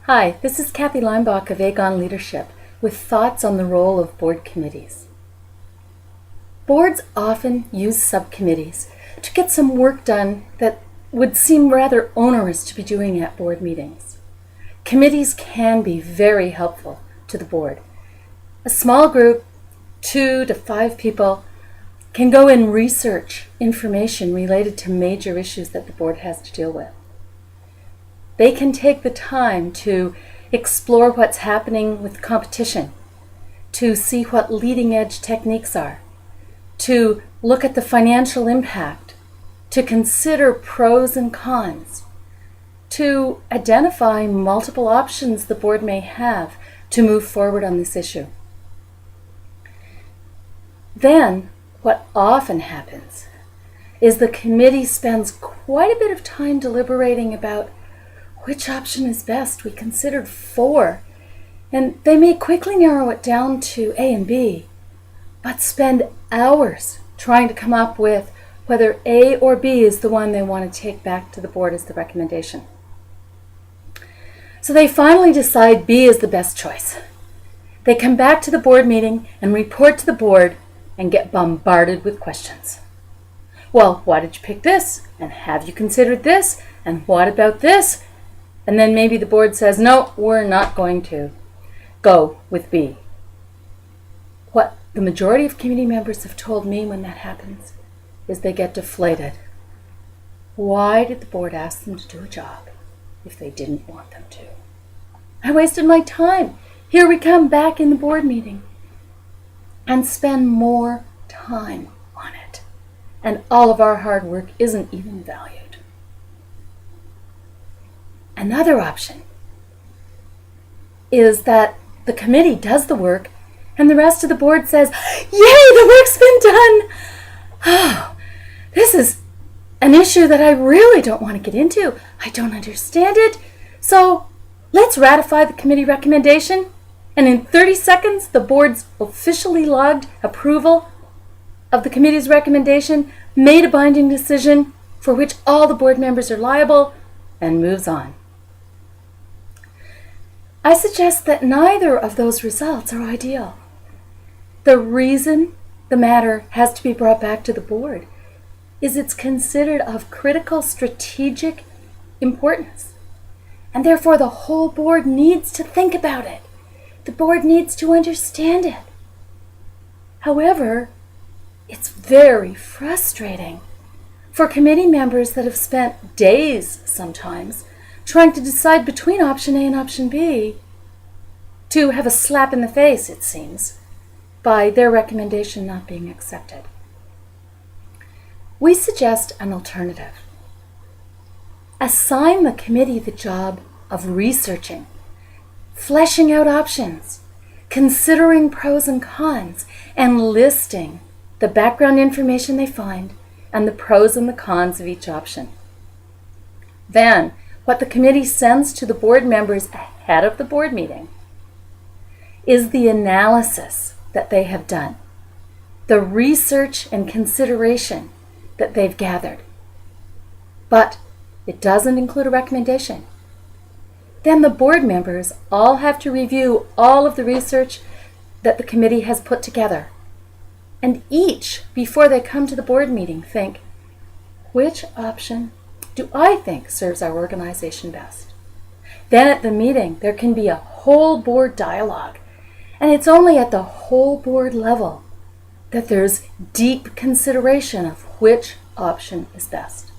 Hi, this is Kathy Leimbach of Aegon Leadership with thoughts on the role of board committees. Boards often use subcommittees to get some work done that would seem rather onerous to be doing at board meetings. Committees can be very helpful to the board. A small group, 2 to 5 people, can go and research information related to major issues that the board has to deal with. They can take the time to explore what's happening with competition, to see what leading edge techniques are, to look at the financial impact, to consider pros and cons, to identify multiple options the board may have to move forward on this issue. Then, what often happens is the committee spends quite a bit of time deliberating about which option is best. We considered 4, and they may quickly narrow it down to A and B, but spend hours trying to come up with whether A or B is the one they want to take back to the board as the recommendation. So they finally decide B is the best choice. They come back to the board meeting and report to the board and get bombarded with questions. Well, why did you pick this? And have you considered this? And what about this? And then maybe the board says, no, we're not going to go with B. What the majority of committee members have told me when that happens is they get deflated. Why did the board ask them to do a job if they didn't want them to? I wasted my time. Here we come back in the board meeting and spend more time on it. And all of our hard work isn't even valued. Another option is that the committee does the work and the rest of the board says, yay, the work's been done. Oh, this is an issue that I really don't want to get into. I don't understand it. So let's ratify the committee recommendation. And in 30 seconds, the board's officially logged approval of the committee's recommendation, made a binding decision for which all the board members are liable, and moves on. I suggest that neither of those results are ideal. The reason the matter has to be brought back to the board is it's considered of critical strategic importance. And therefore the whole board needs to think about it. The board needs to understand it. However, it's very frustrating for committee members that have spent days sometimes trying to decide between option A and option B to have a slap in the face, it seems, by their recommendation not being accepted. We suggest an alternative. Assign the committee the job of researching, fleshing out options, considering pros and cons, and listing the background information they find and the pros and the cons of each option. Then, what the committee sends to the board members ahead of the board meeting is the analysis that they have done, the research and consideration that they've gathered. But it doesn't include a recommendation. Then the board members all have to review all of the research that the committee has put together. And each, before they come to the board meeting, think, which option do I think serves our organization best? Then at the meeting, there can be a whole board dialogue. And it's only at the whole board level that there's deep consideration of which option is best.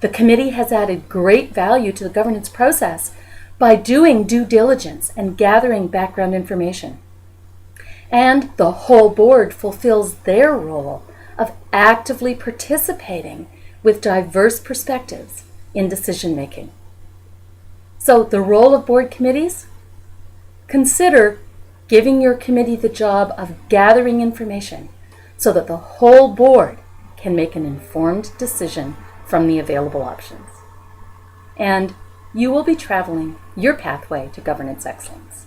The committee has added great value to the governance process by doing due diligence and gathering background information. And the whole board fulfills their role of actively participating with diverse perspectives in decision making. So the role of board committees? Consider giving your committee the job of gathering information so that the whole board can make an informed decision from the available options. And you will be traveling your pathway to governance excellence.